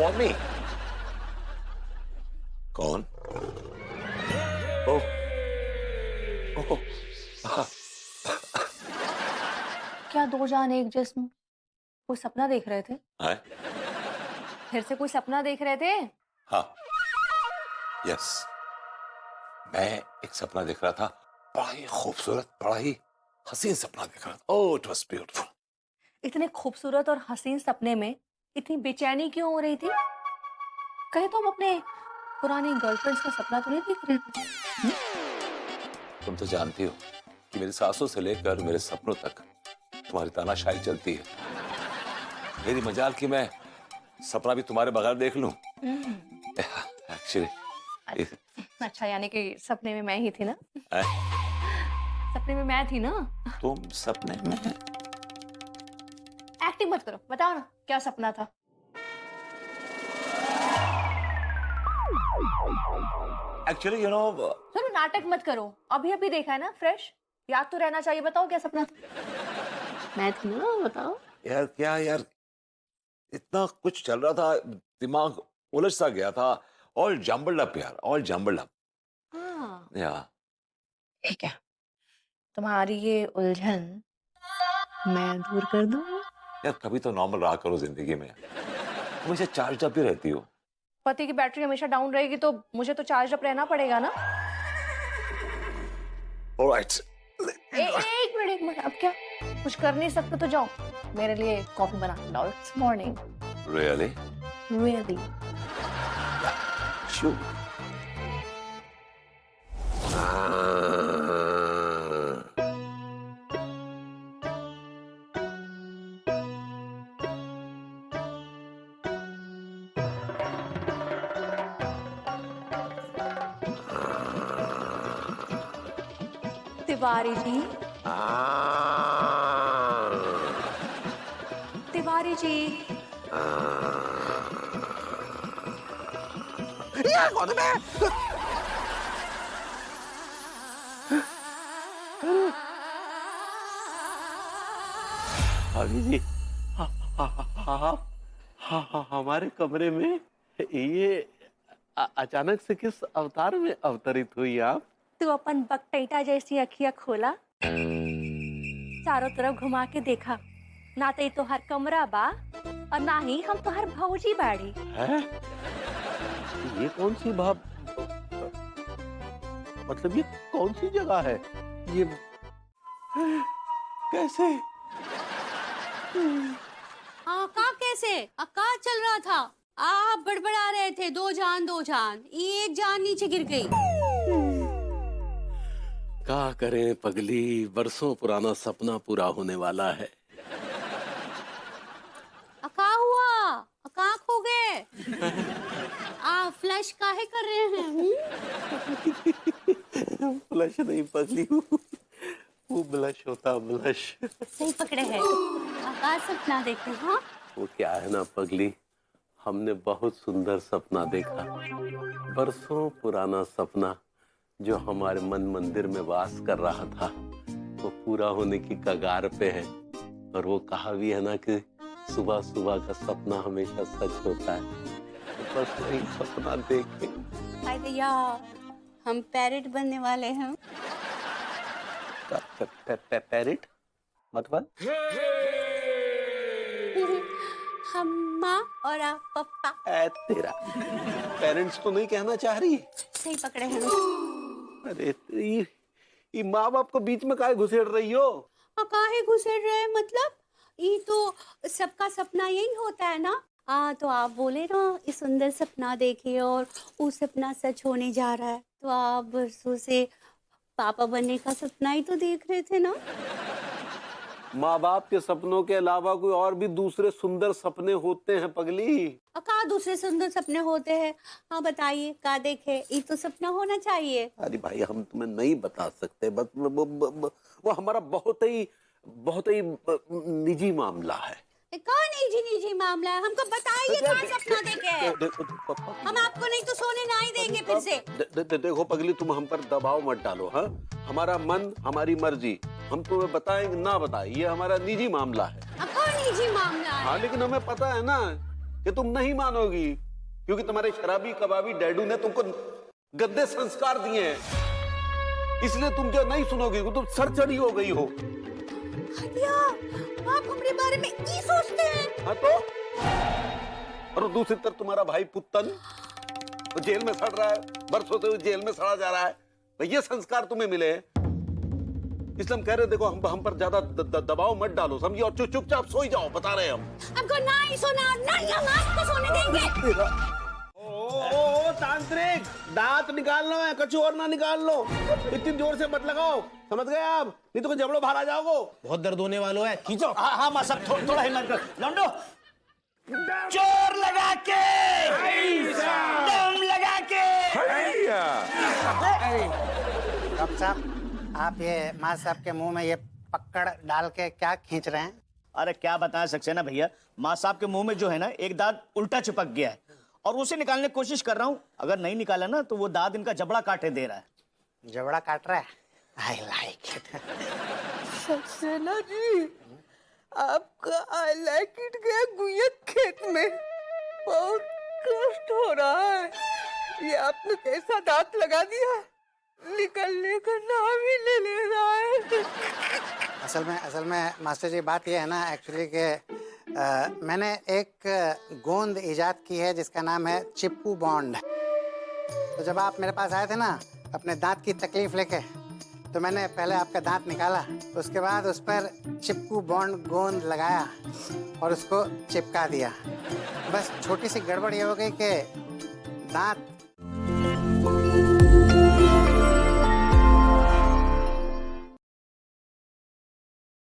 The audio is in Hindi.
For me. कौन? ओह ओह, क्या दो जान एक जिस्म? कोई सपना देख रहे थे? है? फिर से कोई सपना देख रहे थे? हाँ, यस, मैं एक सपना देख रहा था, बड़ा ही खूबसूरत, बड़ा ही हसीन सपना देख रहा था। ओह, इट वाज ब्यूटीफुल। इतने खूबसूरत और हसीन सपने में इतनी बेचैनी क्यों हो रही थी? कहीं तो हम अपने पुरानी गर्लफ्रेंड्स का सपना तो नहीं देख रहे थे? तुम तो जानती हो कि मेरी सांसों से लेकर मेरे सपनों तक तुम्हारी तानाशाही चलती है। मेरी मजाल की मैं सपना भी तुम्हारे बगैर देख लूं। एक्चुअली अच्छा, यानी कि सपने में मैं ही थी ना? है? सपने में मैं थी ना? तुम सपने में? एक्टिंग मत करो, बताओ ना क्या सपना था? एक्चुअली चलो नाटक मत करो, अभी अभी देखा है ना, फ्रेश याद तो रहना चाहिए। बताओ क्या सपना था? मैं थी ना, बताओ। यार क्या यार, इतना कुछ चल रहा था, दिमाग उलझ सा गया था। ऑल जम्बल्ड अप यार, ऑल जम्बल्ड अप। हाँ, या ठीक है, तुम्हारी ये उलझन मैं दूर कर दूँ। यार, कभी तो नॉर्मल रहा करो जिंदगी में। हमेशा चार्ज अप ही रहती हो। पति की बैटरी हमेशा डाउन रहेगी तो मुझे तो चार्ज अप रहना पड़ेगा ना। ऑलराइट। एक मिनट एक मिनट, अब क्या कुछ कर नहीं सकते तो जाओ मेरे लिए कॉफी बना के लाओ। It's morning. Really? Really? Sure. Tiwari ji, Tiwari ji. भाभी जी, हमारे कमरे में ये अचानक से किस अवतार में अवतरित हुई आप? तू अपन बकटैटा जैसी अखियां खोला, चारों तरफ घुमा के देखा, ना तो तो हर कमरा बा और ना ही हम तो हर भौजी बाड़ी। है? ये कौन सी भाव, मतलब ये कौन सी जगह है? ये कैसे? का कैसे का चल रहा था? आप बड़बड़ा रहे थे, दो जान दो जान, एक जान नीचे गिर गई। क्या करें पगली, बरसों पुराना सपना पूरा होने वाला है। का हुआ? का खो गए? फ्लश काहे कर रहे हैं? ब्लश नहीं पगली, वो ब्लश होता, ब्लश। सही पकड़े हैं। का सपना देखे? हाँ, वो क्या है ना पगली, हमने बहुत सुंदर सपना देखा, बरसों पुराना सपना जो हमारे मन मंदिर में वास कर रहा था, वो पूरा होने की कगार पे है। और वो कहा भी है ना कि सुबह सुबह का सपना हमेशा सच होता है। तो बस वही सपना देख के। हाय भैया, हम पैरेट बनने वाले हैं। पैरेट मतलब? हम माँ और आप पप्पा। तेरा पेरेंट्स तो नहीं कहना चाह रही? सही पकड़े हैं। अरे ये माँ बाप को बीच में काहे घुसेड़ रही हो? काहे घुसेड़ रहे हैं मतलब? ये तो सबका सपना यही होता है ना। तो आप बोले ना ये सुंदर सपना देखे और वो सपना सच होने जा रहा है, तो आप बरसों से पापा बनने का सपना ही तो देख रहे थे ना। माँ बाप के सपनों के अलावा कोई और भी दूसरे सुंदर सपने होते हैं पगली। का दूसरे सुंदर सपने होते हैं? हाँ बताइए, का देखे, ये तो सपना होना चाहिए। अरे भाई, हम तुम्हें नहीं बता सकते, बस वो हमारा बहुत ही निजी मामला है। कौन निजी निजी मामला है? हमको बताइए कहाँ सपना देखे है। हम आपको नहीं तो सोने ना ही देंगे फिर से। देखो पगली, तुम हम पर दबाव मत डालो। हाँ, हमारा मन हमारी मर्जी, हम तुम्हें बताएंगे ना बताए, ये हमारा निजी मामला है। कौन निजी मामला है? हाँ, लेकिन हमें पता है ना कि तुम नहीं मानोगी, क्योंकि तुम्हारे शराबी कबाबी डैडू ने तुमको गंदे संस्कार दिए हैं, इसलिए तुम जो नहीं सुनोगी, तुम सरचड़ी हो गई हो। हदिया, आप हमारे बारे में ये सोचते हैं? हाँ तो, और दूसरी तरफ तुम्हारा भाई पुत्तन वो जेल में सड़ रहा है, बरसों से जेल में सड़ा जा रहा है। भाई ये संस्कार तुम्हें मिले हैं, इसलिए हम कह रहे हैं, देखो हम पर ज्यादा दबाव मत डालो, समझिए, और चुपचाप सो ही जाओ, बता रहे हैं हम। हमको नहीं सोना, नहीं हम आपको सोने देंगे। ओ तांत्रिक, दांत निकाल लो है, कछु और ना निकाल लो, इतनी जोर से मत लगाओ, समझ गए आप? नहीं तो जबड़ो बाहर आ जाओगे, बहुत दर्द होने वालों है। खींचो। हाँ हाँ माँ साहब, थोड़ा हिम्मत कर। लौंडो, जोर लगा के, दम लगा के। डॉक्टर साहब, आप ये माँ साहब के मुंह में ये पकड़ डाल के क्या खींच रहे हैं? अरे क्या बताएं सक्सेना भैया, माँ साहब के मुंह में जो है ना, एक दांत उल्टा चिपक गया है और उसे निकालने की कोशिश कर रहा हूँ। अगर नहीं निकाला ना तो वो दांत इनका जबड़ा काटे दे रहा है। जबड़ा काट रहा है? I like it. Saxena ji, आपका आई लाइक इट गया गुइया खेत में, बहुत कष्ट हो रहा है। ये आपने कैसा दांत लगा दिया, निकलने का नाम ही ले ले रहा है। असल में मास्टर जी, बात ये है ना एक्चुअली कि मैंने एक गोंद इजाद की है जिसका नाम है चिप्पू बॉन्ड। तो जब आप मेरे पास आए थे ना अपने दांत की तकलीफ लेके, तो मैंने पहले आपका दांत निकाला, उसके बाद उस पर चिप्पू बॉन्ड गोंद लगाया और उसको चिपका दिया। बस छोटी सी गड़बड़ ये हो गई कि दांत